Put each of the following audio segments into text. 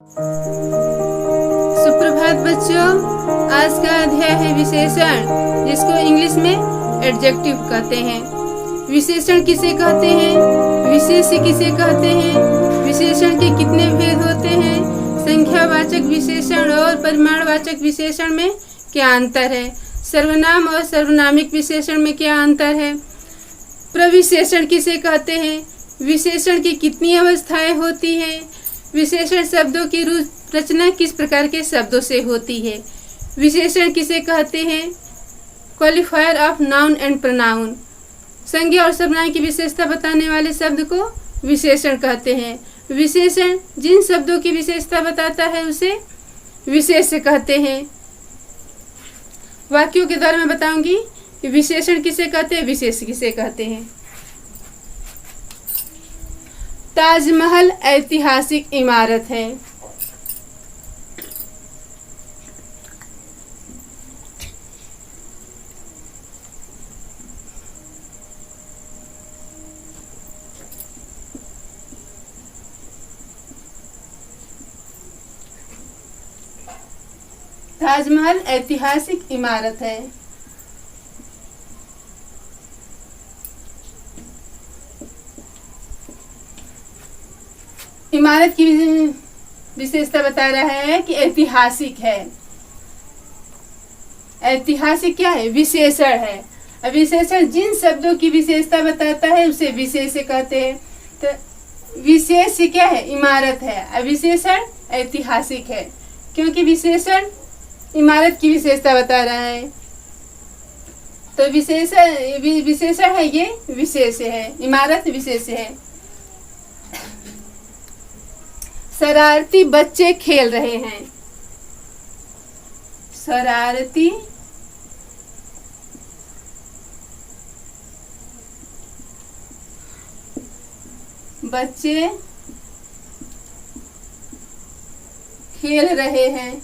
सुप्रभात बच्चों, आज का अध्याय है विशेषण, जिसको इंग्लिश में एडजेक्टिव कहते हैं। विशेषण किसे कहते हैं, विशेष किसे कहते हैं, विशेषण के कितने भेद होते हैं, संख्यावाचक विशेषण और परिमाणवाचक विशेषण में क्या अंतर है, सर्वनाम और सर्वनामिक विशेषण में क्या अंतर है, प्रविशेषण किसे कहते हैं, विशेषण की कितनी अवस्थाएं होती हैं, विशेषण शब्दों की रचना किस प्रकार के शब्दों से होती है, विशेषण किसे कहते हैं, qualifier of noun and pronoun, संज्ञा और सर्वनाम की विशेषता बताने वाले शब्द को विशेषण कहते हैं। विशेषण जिन शब्दों की विशेषता बताता है उसे विशेष कहते हैं। वाक्यों के द्वारा मैं बताऊंगी कि विशेषण किसे कहते हैं, विशेष किसे कहते हैं। ताजमहल ऐतिहासिक इमारत है। ताजमहल ऐतिहासिक इमारत है। इमारत की विशेषता बता रहा है कि ऐतिहासिक है। ऐतिहासिक क्या है, विशेषण है। अब विशेषण जिन शब्दों की विशेषता बताता है उसे विशेष कहते हैं। तो विशेष क्या है, इमारत है। अब विशेषण ऐतिहासिक है क्योंकि विशेषण इमारत की विशेषता बता रहा है। तो विशेषण है, ये विशेष है, इमारत विशेष है। शरारती बच्चे खेल रहे हैं। शरारती बच्चे खेल रहे हैं।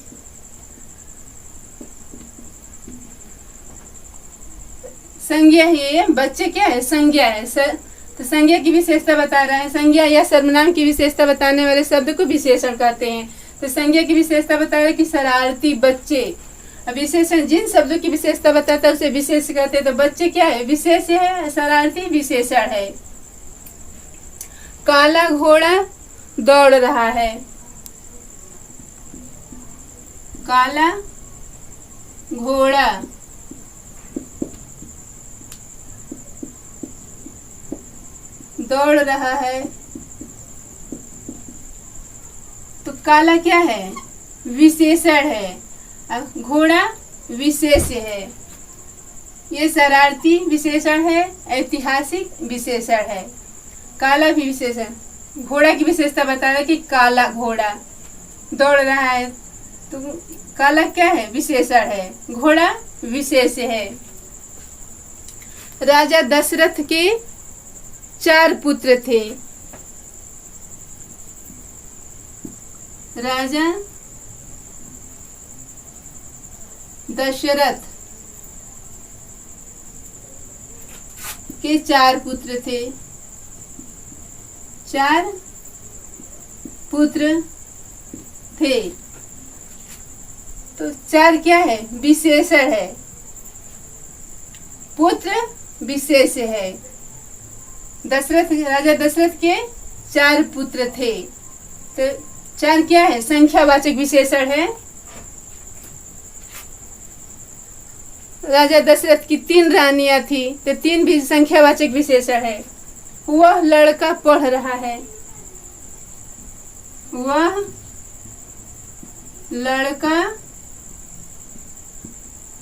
संज्ञा है, ये बच्चे क्या है, संज्ञा है। तो संज्ञा की विशेषता बता रहा है। संज्ञा या सर्वनाम की विशेषता बताने वाले शब्द को विशेषण कहते हैं। तो संज्ञा की विशेषता बता रहा है कि शरारती बच्चे। अब विशेषण जिन शब्दों की विशेषता बताता है उसे विशेष कहते हैं। तो बच्चे क्या है, विशेष है, शरारती विशेषण है। काला घोड़ा दौड़ रहा है। काला घोड़ा दौड़ रहा है। तो काला क्या है, विशेषण है। अब घोड़ा विशेष है। ये शरारती विशेषण है, ऐतिहासिक विशेषण है। काला भी विशेषण, घोड़ा की विशेषता बता रहा है कि काला घोड़ा दौड़ रहा है। तो काला क्या है, विशेषण है, घोड़ा विशेष है। राजा दशरथ के 4 पुत्र थे। राजा दशरथ के 4 पुत्र थे। 4 पुत्र थे। तो 4 क्या है, विशेषण है, पुत्र विशेष है। राजा दशरथ के 4 पुत्र थे। तो 4 क्या है, संख्यावाचक विशेषण है। राजा दशरथ की 3 रानियां थी, तो 3 भी संख्यावाचक विशेषण है। वह लड़का पढ़ रहा है। वह लड़का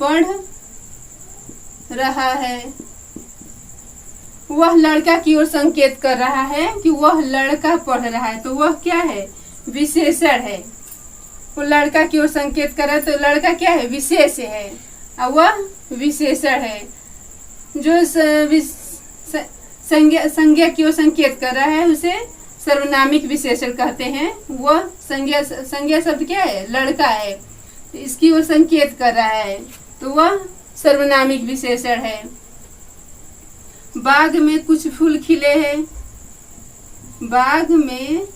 पढ़ रहा है। वह लड़का की ओर संकेत कर रहा है कि वह लड़का पढ़ रहा है। तो वह क्या है, विशेषण है। वो लड़का की ओर संकेत कर रहा है, तो लड़का क्या है, विशेष है, और वह विशेषण है। जो संज्ञा की ओर संकेत कर रहा है उसे सर्वनामिक विशेषण कहते हैं। वह संज्ञा शब्द क्या है, लड़का है, इसकी ओर संकेत कर रहा है, तो वह सर्वनामिक विशेषण है। बाग में कुछ फूल खिले हैं। बाग में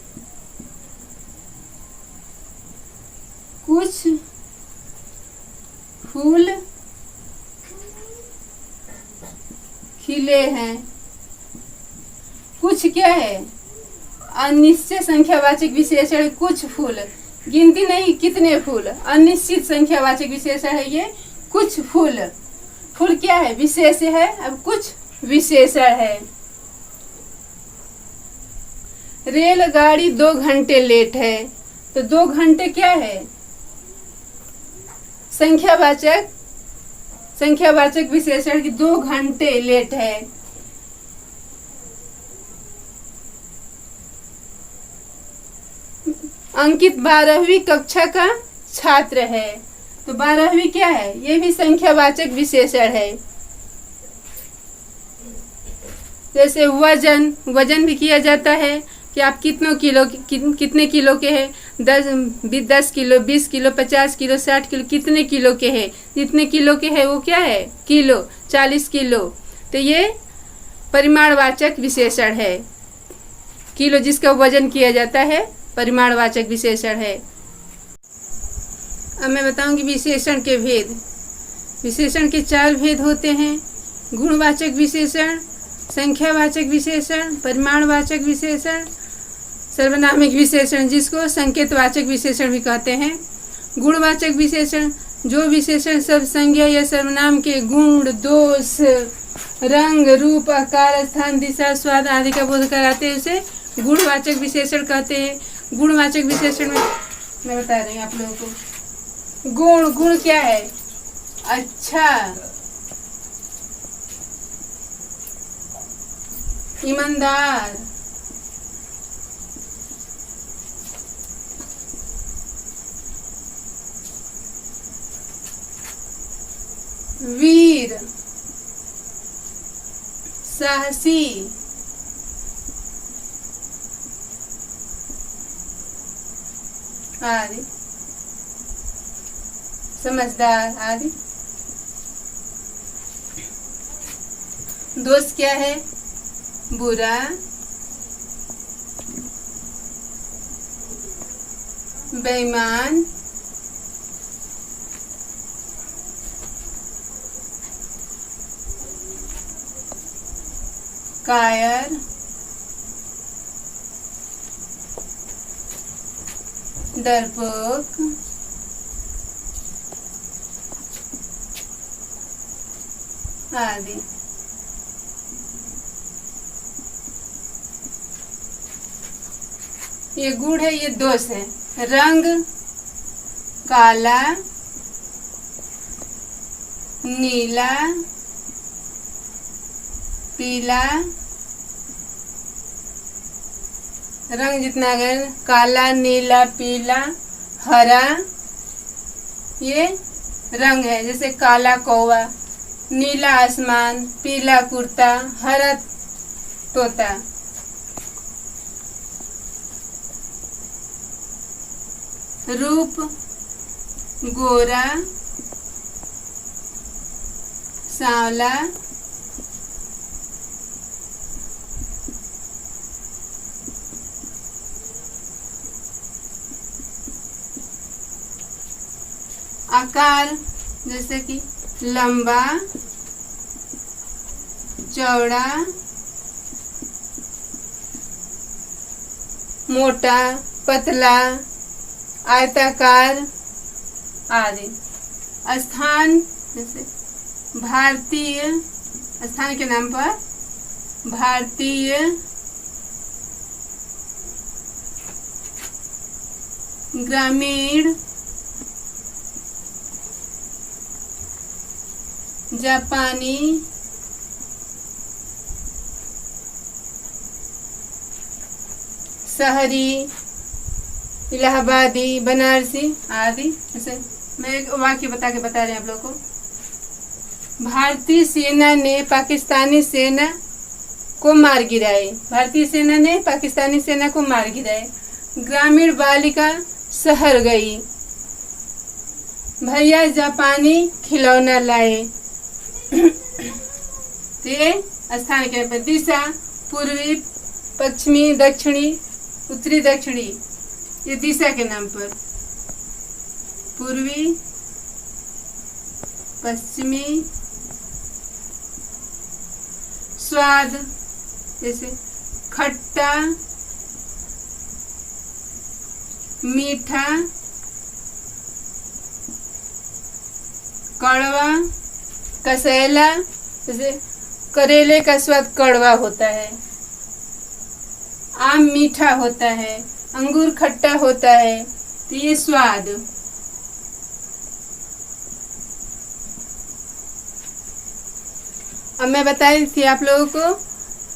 कुछ फूल खिले हैं। कुछ क्या है? अनिश्चित संख्यावाचक विशेषण। कुछ फूल, गिनती नहीं कितने फूल, अनिश्चित संख्यावाचक विशेषण है ये। कुछ फूल, फूल क्या है? विशेष है। अब कुछ विशेषण है। रेलगाड़ी 2 घंटे लेट है। तो 2 घंटे क्या है? संख्यावाचक विशेषण की 2 घंटे लेट है। अंकित 12वीं कक्षा का छात्र है। तो 12वीं क्या है? ये भी संख्यावाचक विशेषण है। जैसे वजन भी किया जाता है कि आप कितने किलो के हैं। 10 किलो, 20 किलो, 50 किलो, 60 किलो, कितने किलो के हैं। जितने किलो के हैं वो क्या है? किलो। 40 किलो, तो ये परिमाणवाचक विशेषण है। किलो जिसका वजन किया जाता है परिमाणवाचक विशेषण है। अब मैं बताऊंगी विशेषण के भेद। विशेषण के 4 भेद होते हैं। गुणवाचक विशेषण, संख्यावाचक विशेषण, परिमाणवाचक विशेषण, सर्वनामिक विशेषण, जिसको संकेतवाचक विशेषण भी कहते हैं। गुणवाचक विशेषण, जो विशेषण सब संज्ञा या सर्वनाम के गुण, दोष, रंग, रूप, आकार, स्थान, दिशा, स्वाद आदि का बोध कराते हैं, उसे गुणवाचक विशेषण कहते हैं। गुणवाचक विशेषण में मैं बता रही हूँ आप लोगों को। गुण क्या है? अच्छा, ईमानदार, वीर, साहसी, आदि, समझदार आदि। दोष क्या है? बुरा, बेईमान, कायर, डरपोक, आदि। ये गुण है, ये दोष है। रंग काला, नीला, पीला, रंग जितना है काला, नीला, पीला, हरा, ये रंग है। जैसे काला कौवा, नीला आसमान, पीला कुर्ता, हरा तोता। रूप गोरा, सांवला, आकार जैसे कि लंबा, चौड़ा, मोटा, पतला, आयताकार आदि। स्थान जैसे भारतीय, स्थान के नाम पर भारतीय, ग्रामीण, जापानी, शहरी, इलाहाबादी, बनारसी आदि। जैसे मैं एक वाक्य बता रहे हैं आप लोगों को। भारतीय सेना ने पाकिस्तानी सेना को मार गिराए। भारतीय सेना ने पाकिस्तानी सेना को मार गिराए। ग्रामीण बालिका शहर गई। भैया जापानी खिलौना लाए। तो ये स्थान के पर दिशा पूर्वी, पश्चिमी, दक्षिणी, उत्तरी, दक्षिणी, ये दिशा के नाम पर। पूर्वी, पश्चिमी। स्वाद जैसे खट्टा, मीठा, कड़वा, कसैला। जैसे करेले का स्वाद कड़वा होता है, आम मीठा होता है, अंगूर खट्टा होता है। तो ये स्वाद। अब मैं बताई थी आप लोगों को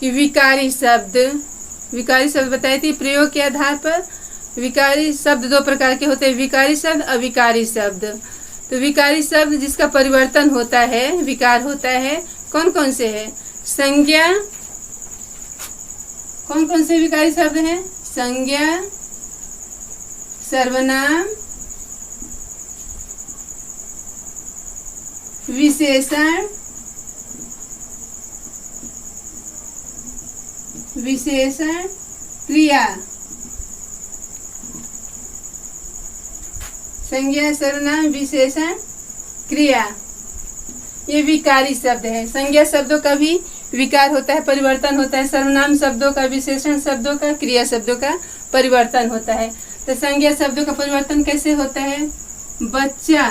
कि विकारी शब्द बताई थी प्रयोग के आधार पर। विकारी शब्द दो प्रकार के होते हैं, विकारी शब्द, अविकारी शब्द। तो विकारी शब्द जिसका परिवर्तन होता है, विकार होता है, कौन कौन से है? संज्ञा। कौन कौन से विकारी शब्द हैं? संज्ञा, सर्वनाम, विशेषण, क्रिया। संज्ञा, सर्वनाम, विशेषण, क्रिया, ये विकारी शब्द है। संज्ञा शब्दों का भी विकार होता है, परिवर्तन होता है। सर्वनाम शब्दों का, विशेषण शब्दों का, क्रिया शब्दों का परिवर्तन होता है। तो संज्ञा शब्दों का परिवर्तन कैसे होता है? बच्चा,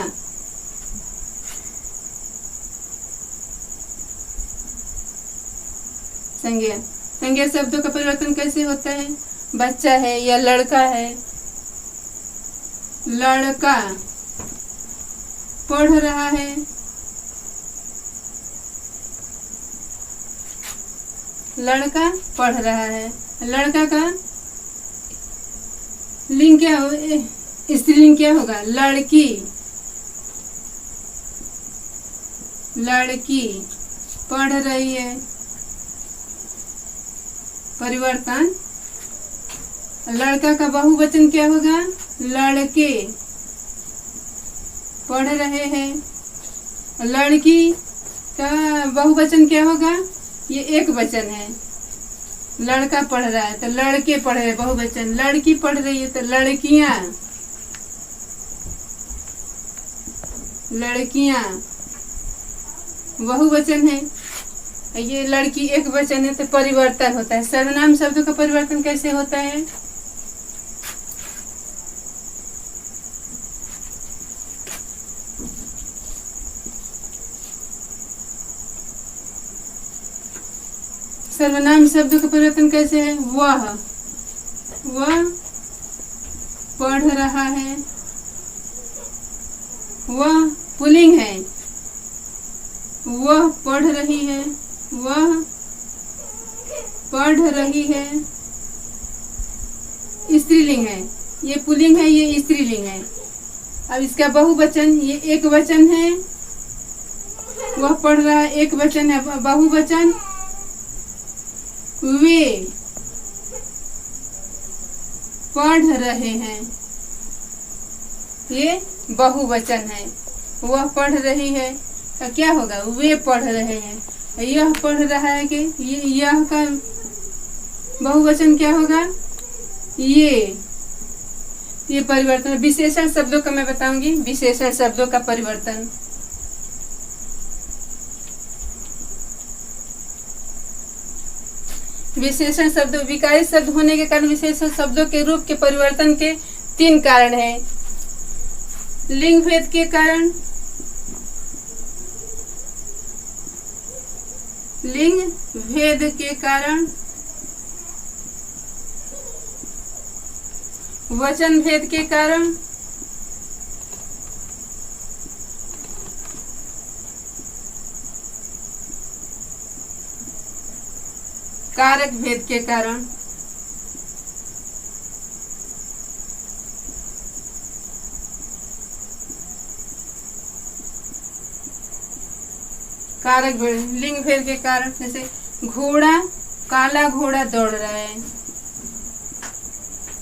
संज्ञा शब्दों का परिवर्तन कैसे होता है? बच्चा है या लड़का है। लड़का पढ़ रहा है, लड़का पढ़ रहा है। लड़का का लिंग क्या हो, स्त्रीलिंग क्या होगा? लड़की, लड़की पढ़ रही है, परिवर्तन। लड़का का बहुवचन क्या होगा? लड़के पढ़ रहे हैं। लड़की का बहुवचन क्या होगा? ये एक वचन है। लड़का पढ़ रहा है तो लड़के पढ़ रहे, बहुवचन। लड़की पढ़ रही है तो लड़कियां, लड़कियां बहुवचन है। ये लड़की एक वचन है तो परिवर्तन होता है। सर्वनाम शब्दों का परिवर्तन कैसे होता है? सर्वनाम शब्दों का परिवर्तन कैसे है? वह पढ़ रहा है, वह पुल्लिंग है। वह पढ़ रही है, वह पढ़ रही है, स्त्रीलिंग है। ये पुल्लिंग है, ये स्त्रीलिंग है। अब इसका बहुवचन, ये एक वचन है। वह पढ़ रहा है, एक वचन है। बहुवचन वे पढ़ रहे हैं, ये बहुवचन है। वह पढ़ रही है तो क्या होगा? वे पढ़ रहे हैं। यह पढ़ रहा है कि यह का बहुवचन क्या होगा? ये परिवर्तन। विशेषण शब्दों का मैं बताऊंगी, विशेषण शब्दों का परिवर्तन। विशेषण शब्द, विकारी शब्द होने के कारण विशेषण शब्दों के रूप के परिवर्तन के 3 कारण हैं। लिंग भेद के कारण, लिंग भेद के कारण, वचन भेद के कारण, कारक भेद के कारण। कारक भेद, लिंग भेद के कारण। जैसे घोड़ा, काला घोड़ा दौड़ रहा है।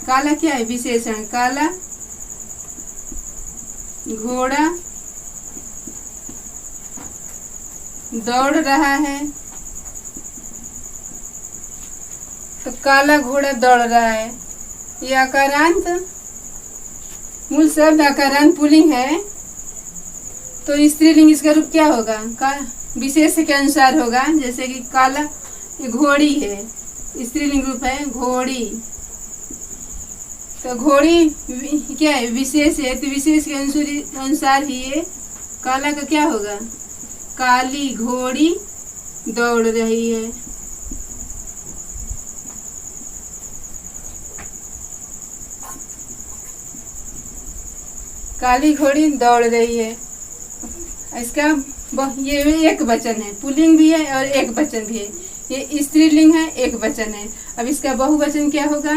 काला क्या है? विशेषण। काला घोड़ा दौड़ रहा है तो काला घोड़ा दौड़ रहा है। यह आकारांत मूल शब्द आकारांत पुल्लिंग है तो स्त्रीलिंग इसका रूप क्या होगा? का विशेष के अनुसार होगा। जैसे कि काला घोड़ी है, स्त्रीलिंग रूप है घोड़ी, तो घोड़ी क्या है? विशेष है, तो विशेष के अनुसार ही ये काला का क्या होगा? काली घोड़ी दौड़ रही है। काली घोड़ी दौड़ रही है। इसका ये एक वचन है, पुल्लिंग भी है और एक वचन भी है। ये स्त्रीलिंग है, एक वचन है। अब इसका बहुवचन क्या होगा?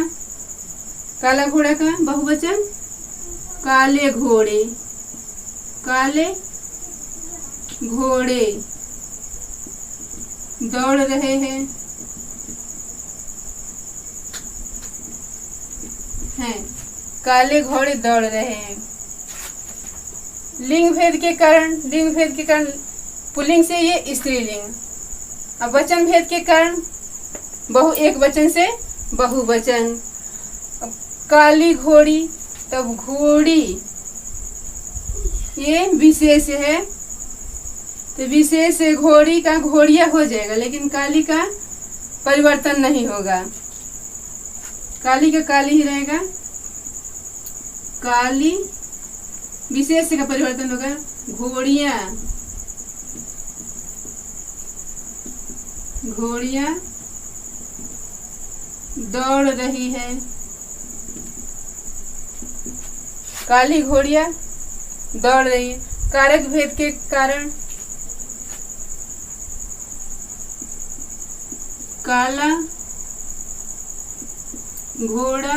काला घोड़ा का बहुवचन काले घोड़े, काले घोड़े दौड़ रहे हैं। काले घोड़े दौड़ रहे हैं। लिंग भेद के कारण पुल्लिंग से ये स्त्रीलिंग। अब वचन भेद के कारण एक वचन से बहुवचन। अब काली घोड़ी, तब घोड़ी ये विशेष है, तो विशेष से घोड़ी का घोड़िया हो जाएगा, लेकिन काली का परिवर्तन नहीं होगा। काली का काली ही रहेगा। काली विशेष का परिवर्तन होगा घोड़िया, घोड़िया दौड़ रही है। काली घोड़िया दौड़ रही है। कारक भेद के कारण काला घोड़ा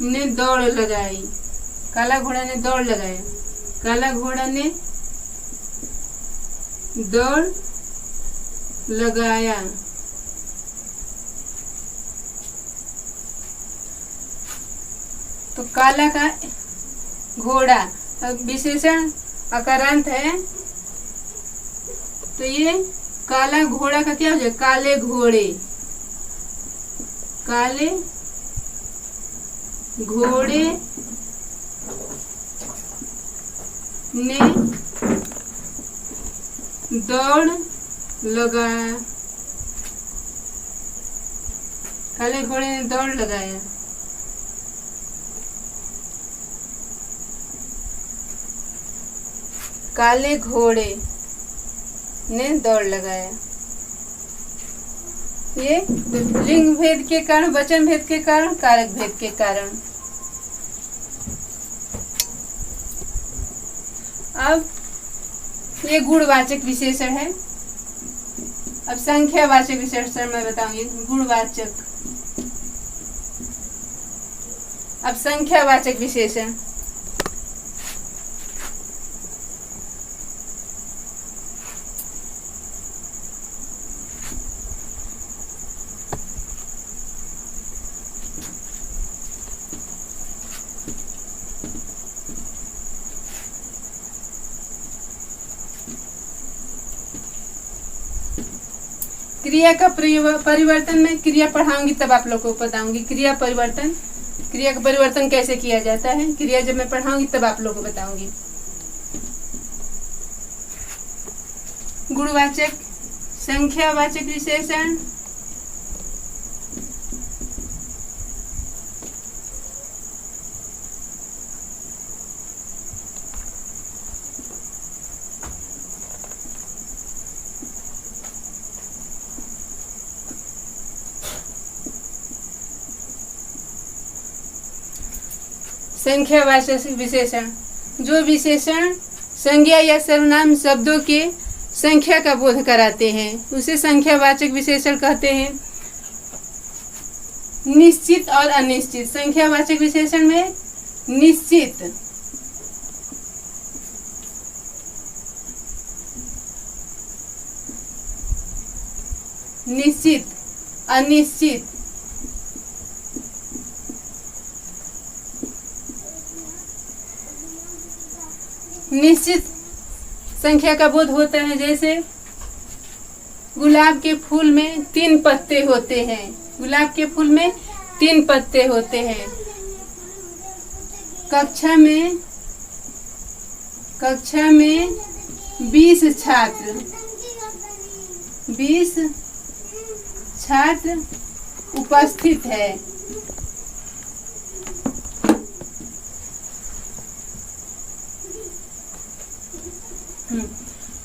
ने दौड़ लगाई। काला घोड़ा ने दौड़ लगाया। काला घोड़ा ने दौड़ लगाया। तो काला का घोड़ा विशेषण अकारांत है, तो ये काला घोड़ा का क्या हो जाएगा? काले घोड़े, काले घोड़े ने दौड़ लगाया। काले घोड़े ने दौड़ लगाया। काले घोड़े ने दौड़ लगाया। ये लिंग भेद के कारण, वचन भेद के कारण, कारक भेद के कारण। अब ये गुणवाचक विशेषण है। अब संख्यावाचक विशेषण मैं बताऊंगी। गुणवाचक, अब संख्यावाचक विशेषण। क्रिया का परिवर्तन में क्रिया पढ़ाऊंगी तब आप लोग को बताऊंगी। क्रिया परिवर्तन, क्रिया का परिवर्तन कैसे किया जाता है, क्रिया जब मैं पढ़ाऊंगी तब आप लोग को बताऊंगी। गुणवाचक, संख्यावाचक विशेषण, संख्यावाचक विशेषण। जो विशेषण संज्ञा या सर्वनाम शब्दों के संख्या का बोध कराते हैं उसे संख्यावाचक विशेषण कहते हैं। निश्चित और अनिश्चित। संख्यावाचक विशेषण में निश्चित, निश्चित, अनिश्चित। निश्चित संख्या का बोध होता है, जैसे गुलाब के फूल में 3 पत्ते होते हैं। गुलाब के फूल में 3 पत्ते होते हैं। कक्षा में 20 छात्र उपस्थित है।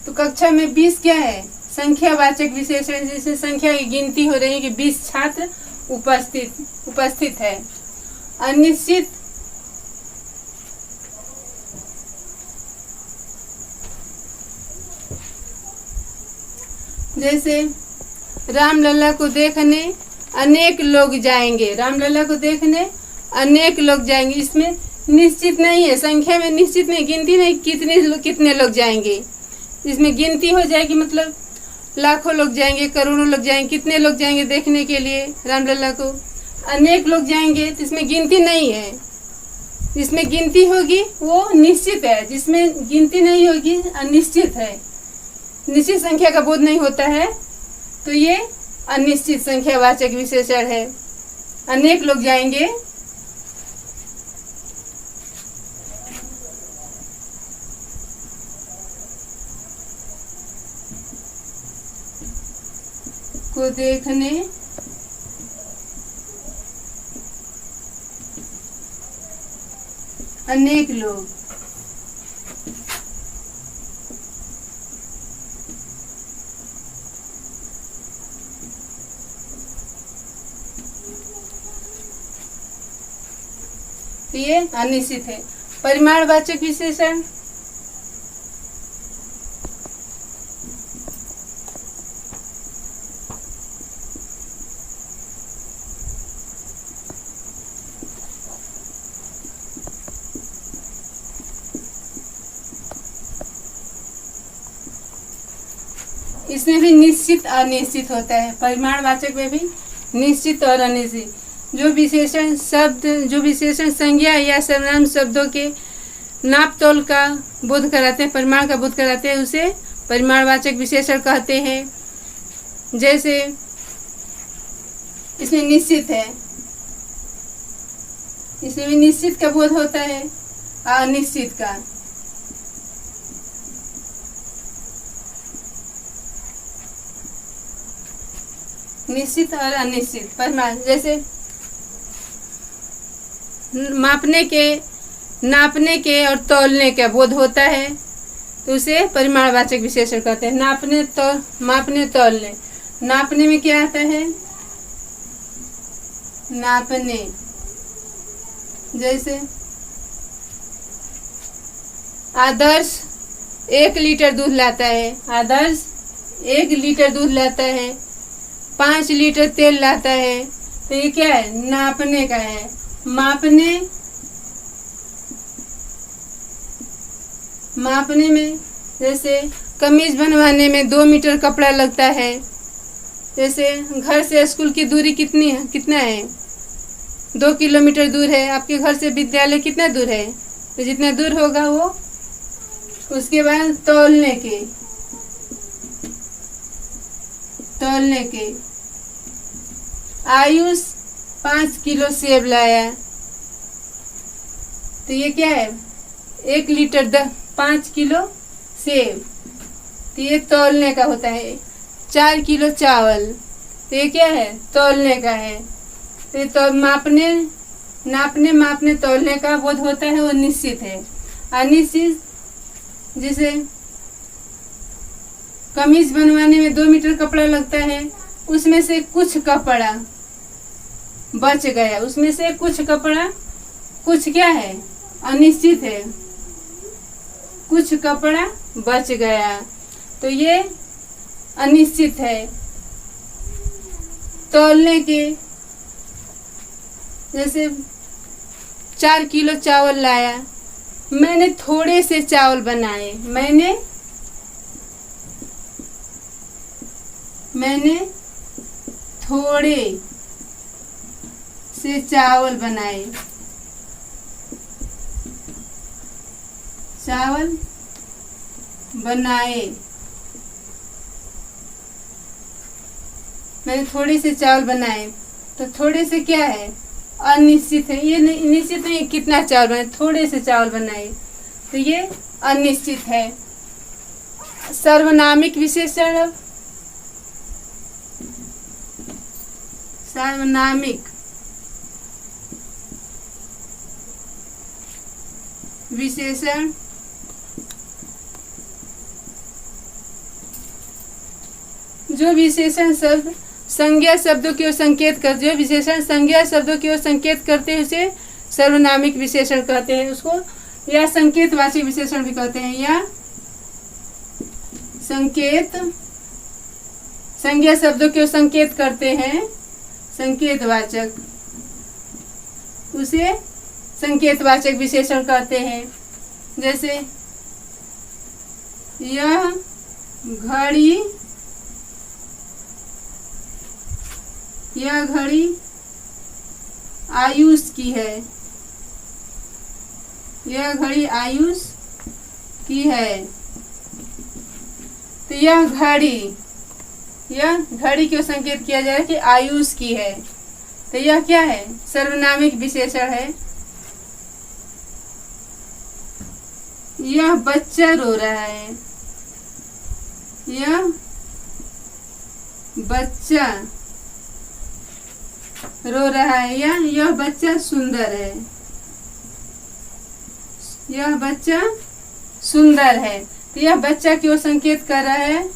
तो कक्षा में 20 क्या है? संख्यावाचक विशेषण, जिसमें संख्या की गिनती हो रही है कि 20 छात्र उपस्थित है। अनिश्चित जैसे रामलला को देखने अनेक लोग जाएंगे। रामलला को देखने अनेक लोग जाएंगे। इसमें निश्चित नहीं है, संख्या में निश्चित नहीं, गिनती नहीं कितने लोग जाएंगे। इसमें गिनती हो जाएगी, मतलब लाखों लोग जाएंगे, करोड़ों लोग जाएंगे, कितने लोग जाएंगे देखने के लिए रामलला को। अनेक लोग जाएंगे तो इसमें गिनती नहीं है। जिसमें गिनती होगी वो निश्चित है, जिसमें गिनती नहीं होगी अनिश्चित है। निश्चित संख्या का बोध नहीं होता है तो ये अनिश्चित संख्यावाचक विशेषण है। अनेक लोग जाएंगे, को देखने अनेक लोग। ये अनिश्चित है। परिमाणवाचक विशेषण इसमें भी निश्चित अनिश्चित होता है। परिमाणवाचक में भी निश्चित और अनिश्चित। जो विशेषण संज्ञा या सर्वनाम शब्दों के नाप तोल का बोध कराते हैं, परिमाण का बोध कराते हैं, उसे परिमाणवाचक विशेषण कहते हैं। जैसे इसमें निश्चित है, इसमें भी निश्चित का बोध होता है, अनिश्चित का। निश्चित और अनिश्चित परिमाण, जैसे नापने के और तौलने का बोध होता है तो उसे परिमाणवाचक विशेषण कहते हैं। मापने तौलने। नापने में क्या आता है? नापने, जैसे आदर्श 1 लीटर दूध लाता है। आदर्श 1 लीटर दूध लाता है, 5 लीटर तेल लाता है। तो ये क्या है? नापने का है। मापने में जैसे कमीज बनवाने में 2 मीटर कपड़ा लगता है। जैसे घर से स्कूल की दूरी कितना है? 2 किलोमीटर दूर है। आपके घर से विद्यालय कितना दूर है? तो जितना दूर होगा वो। उसके बाद तौलने के आयुष 5 किलो सेब लाया। तो ये क्या है? 1 लीटर 5 किलो सेब। तो ये तौलने का होता है। 4 किलो चावल। तो ये क्या है? तौलने का है। तो ये तो नापने तौलने का बोध होता है, वो निश्चित है। अनिश्चित, जैसे कमीज बनवाने में 2 मीटर कपड़ा लगता है, उसमें से कुछ कपड़ा बच गया। उसमें से कुछ क्या है? अनिश्चित है। कुछ कपड़ा बच गया तो ये अनिश्चित है। तौलने के, जैसे 4 किलो चावल लाया, मैंने थोड़े से चावल बनाए। मैंने थोड़े से चावल बनाए। मैंने थोड़े से चावल बनाए। तो थोड़े से क्या है? अनिश्चित है। ये निश्चित नहीं कितना चावल बनाए, थोड़े से चावल बनाए, तो ये अनिश्चित है। सर्वनामिक विशेषण, सर्वनामिक विशेषण जो विशेषण शब्द संज्ञा शब्दों की ओर संकेत कर, जो विशेषण संज्ञा शब्दों की ओर संकेत करते हैं उसे सर्वनामिक विशेषण कहते हैं। उसको या संकेतवाचक विशेषण भी कहते हैं, या संकेत, संज्ञा शब्दों की ओर संकेत करते हैं, संकेतवाचक, उसे संकेतवाचक विशेषण कहते हैं। जैसे यह घड़ी, यह घड़ी आयुष की है, यह घड़ी आयुष की है। तो यह घड़ी क्यों संकेत किया जा रहा है कि आयुष की है, तो यह क्या है, सर्वनामिक विशेषण है। यह बच्चा रो रहा है, यह बच्चा रो रहा है, या यह बच्चा सुंदर है, यह बच्चा सुंदर है। तो यह बच्चा क्यों संकेत कर रहा है,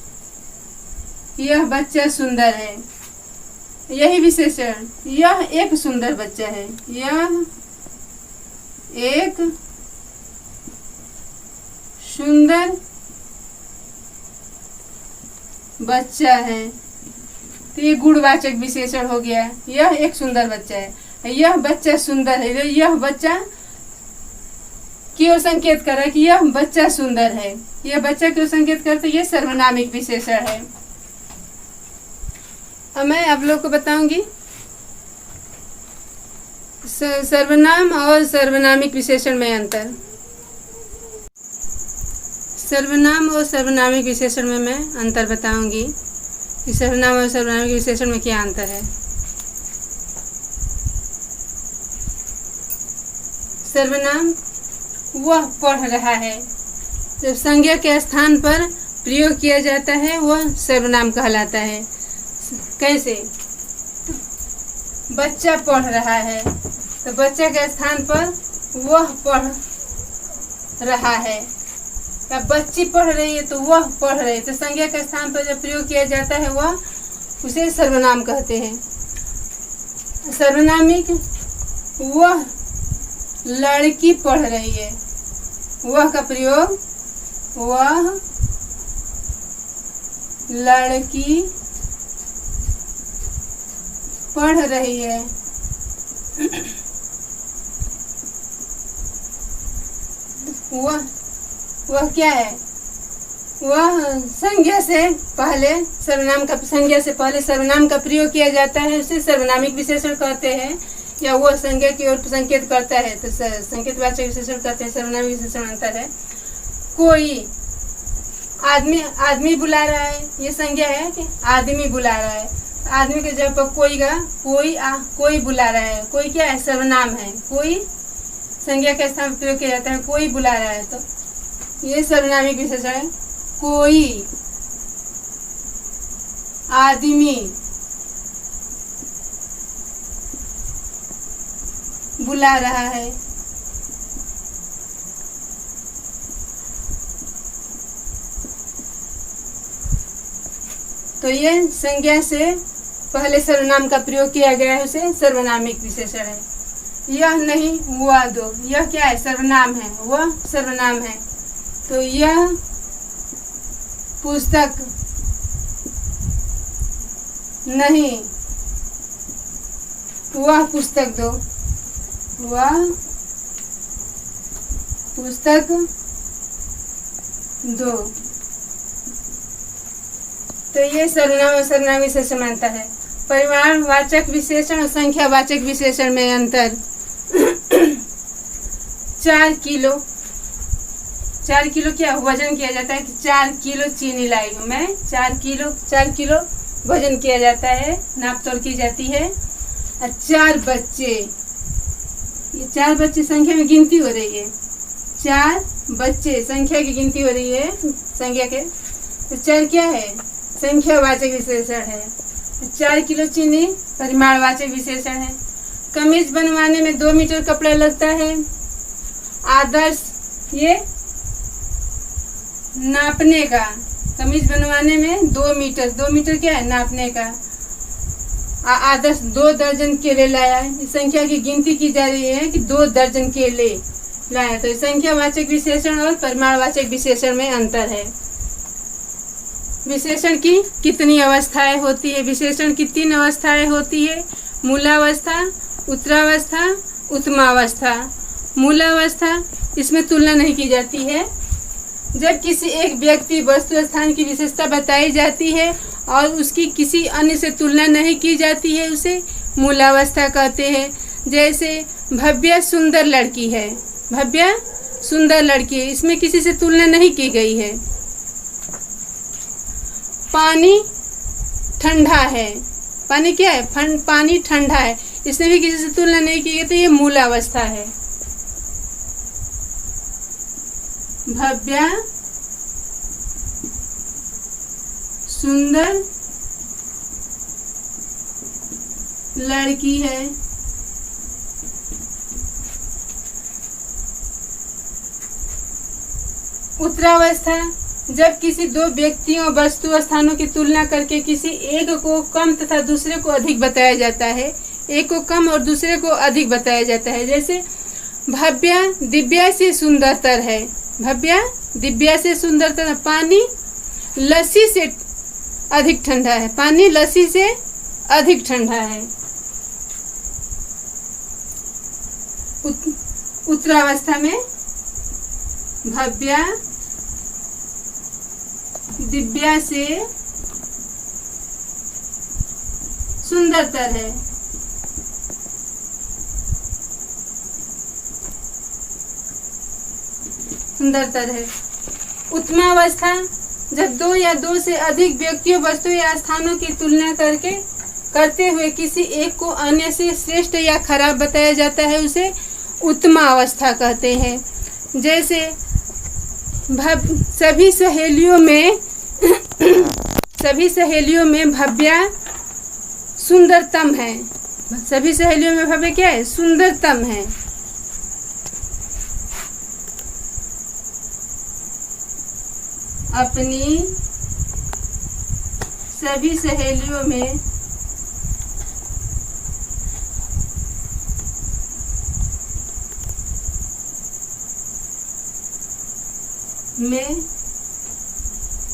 यह बच्चा सुंदर है, यही विशेषण। यह एक सुंदर बच्चा है, यह एक सुंदर बच्चा है, तो ये गुणवाचक विशेषण हो गया। यह एक सुंदर बच्चा है, यह बच्चा सुंदर है, यह बच्चा क्यों संकेत कर रहा है कि यह बच्चा सुंदर है, यह बच्चा क्यों संकेत करते, यह सर्वनामिक विशेषण है। अब मैं आप लोग को बताऊंगी सर्वनाम और सर्वनामिक विशेषण में अंतर। सर्वनाम और सर्वनामिक विशेषण में मैं अंतर बताऊंगी कि सर्वनाम और सर्वनामिक विशेषण में क्या अंतर है। सर्वनाम वह पढ़ रहा है, जब संज्ञा के स्थान पर प्रयोग किया जाता है वह सर्वनाम कहलाता है। कैसे, बच्चा पढ़ रहा है, तो बच्चा के स्थान पर वह पढ़ रहा है, या बच्ची पढ़ रही है तो वह पढ़ रही है, तो संज्ञा के स्थान पर जब प्रयोग किया जाता है वह उसे सर्वनाम कहते हैं। सर्वनामिक वह लड़की पढ़ रही है, वह का प्रयोग वह लड़की पढ़ रही है। वह क्या है, वह संज्ञा से पहले सर्वनाम का, संज्ञा से पहले सर्वनाम का प्रयोग किया जाता है, उसे सर्वनामिक विशेषण कहते हैं। या वह संज्ञा की ओर संकेत करता है तो संकेतवाचक विशेषण कहते हैं। सर्वनामिक विशेषण अंतर है। कोई आदमी बुला रहा है, ये संज्ञा है कि आदमी बुला रहा है, आदमी के जगह पर कोई बुला रहा है, कोई क्या है, सर्वनाम है। कोई संज्ञा के स्थान प्रयोग किया जाता है, कोई बुला रहा है, तो ये सर्वनामिक विशेषण है। कोई आदमी बुला रहा है, तो ये संज्ञा से पहले सर्वनाम का प्रयोग किया गया है, उसे सर्वनामिक विशेषण है। यह नहीं वह दो, यह क्या है, सर्वनाम है, वह सर्वनाम है, तो यह पुस्तक नहीं वह पुस्तक दो, वह पुस्तक दो। तो ये सर्वनाम और सर्वनाम विशेषण में अंतर है। परिमाणवाचक विशेषण और संख्यावाचक विशेषण में अंतर। 4 किलो क्या वजन किया जाता है कि 4 किलो चीनी लाई हूँ मैं, 4 किलो वजन किया जाता है, नाप तोल की जाती है। और 4 बच्चे ये 4 बच्चे संख्या में गिनती हो रही है, 4 बच्चे संख्या की गिनती हो रही है संख्या के। तो 4 क्या है? संख्यावाचक विशेषण है। 4 किलो चीनी परिमाणवाचक विशेषण है। कमीज बनवाने में 2 मीटर कपड़ा लगता है। आदर्श, ये नापने का, कमीज बनवाने में 2 मीटर क्या है? नापने का। आदर्श 2 दर्जन केले लाया है। इस संख्या की गिनती की जा रही है कि 2 दर्जन केले लाया। तो संख्यावाचक विशेषण और परिमाणवाचक विशेषण में अंतर है। विशेषण की कितनी अवस्थाएं होती है? विशेषण की 3 अवस्थाएं होती है, मूलावस्था, उत्तरावस्था, उत्तमावस्था। मूलावस्था, इसमें तुलना नहीं की जाती है। जब किसी एक व्यक्ति, वस्तु, स्थान की विशेषता बताई जाती है और उसकी किसी अन्य से तुलना नहीं की जाती है, उसे मूलावस्था कहते हैं। जैसे भव्या सुंदर लड़की है, भव्या सुंदर लड़की है, इसमें किसी से तुलना नहीं की गई है। पानी ठंडा है, पानी क्या है? पानी ठंडा है, इसमें भी किसी से तुलना नहीं की गई, तो ये मूलावस्था है। भव्या सुंदर लड़की है। उत्तरावस्था, जब किसी 2 व्यक्तियों, वस्तु, स्थानों की तुलना करके किसी एक को कम तथा दूसरे को अधिक बताया जाता है। एक को कम और दूसरे को अधिक बताया जाता है। जैसे भव्या दिव्या से सुंदरतर है, भव्या दिव्या से सुंदरतर है। पानी लस्सी से अधिक ठंडा है, पानी लस्सी से अधिक ठंडा है। उत्तरावस्था में भव्या दिव्या से सुंदरतर है। सुंदरतर है। उत्तमावस्था, जब 2 या 2 से अधिक व्यक्तियों, वस्तुओं या स्थानों की तुलना करते हुए किसी एक को अन्य से श्रेष्ठ या खराब बताया जाता है, उसे उत्तमावस्था कहते हैं। जैसे सभी सहेलियों में भव्या सुंदरतम है। सभी सहेलियों में भव्या क्या है? सुंदरतम है। अपनी सभी सहेलियों में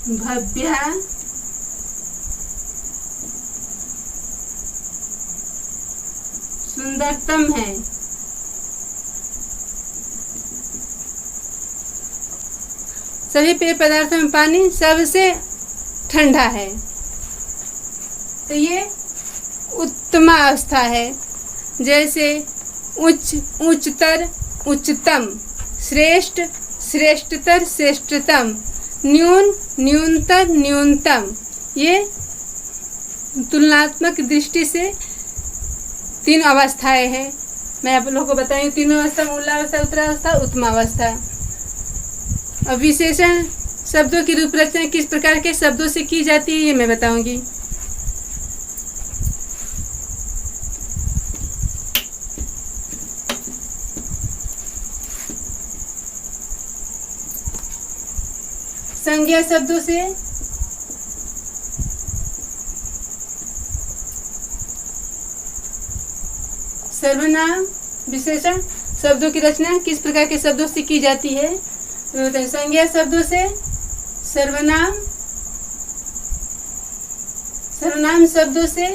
भव्या सुंदरतम है। सभी पेय पदार्थों में पानी सबसे ठंडा है। तो ये उत्तमावस्था है। जैसे उच्च उच्चतर उच्चतम, श्रेष्ठ श्रेष्ठतर श्रेष्ठतम, न्यून न्यूनतर न्यूनतम। ये तुलनात्मक दृष्टि से 3 अवस्थाएं हैं। मैं आप लोगों को बताई 3 अवस्था, मूलावस्था, उत्तरावस्था, उत्तमावस्था। अब विशेषण शब्दों की रूप रचना किस प्रकार के शब्दों से की जाती है, ये मैं बताऊंगी। संज्ञा शब्दों से सर्वनाम विशेषण शब्दों की रचना किस प्रकार के शब्दों से की जाती है? संज्ञा शब्दों से सर्वनाम, सर्वनाम शब्दों से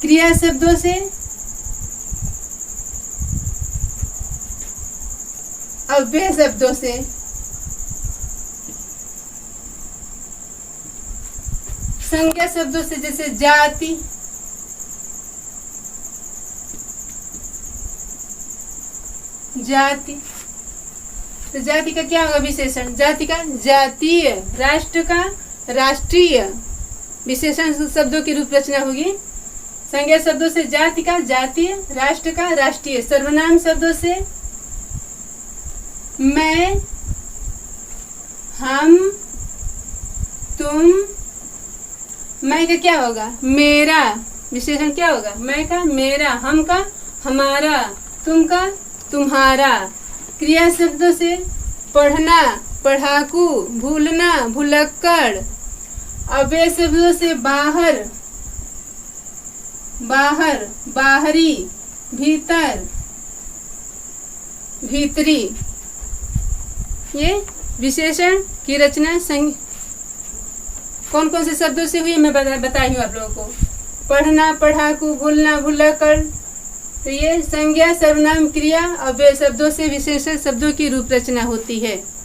क्रिया शब्दों से अव्यय शब्दों से। संज्ञा शब्दों से जैसे जाति, जाति, तो जाति का क्या होगा विशेषण? जाति का जातीय, राष्ट्र का राष्ट्रीय। विशेषण शब्दों की रूप रचना होगी संज्ञा शब्दों से जाति का जातीय, राष्ट्र का राष्ट्रीय। सर्वनाम शब्दों से मैं, हम, तुम। मैं का क्या होगा? मेरा। विशेषण क्या होगा? मैं का मेरा, हम का हमारा, तुम का तुम्हारा। क्रिया शब्दों से पढ़ना, पढ़ाकू, भूलना, भुलक्कड़। अव्यय शब्दों से बाहर, बाहर, बाहरी, भीतर, भीतरी। ये विशेषण की रचना कौन कौन से शब्दों से हुई मैं बताई हूँ आप लोगों को। पढ़ना, पढ़ाकू, भूलना, भुलक्कड़। तो ये संज्ञा, सर्वनाम, क्रिया, अव्यय शब्दों से विशेषण शब्दों की रूप रचना होती है।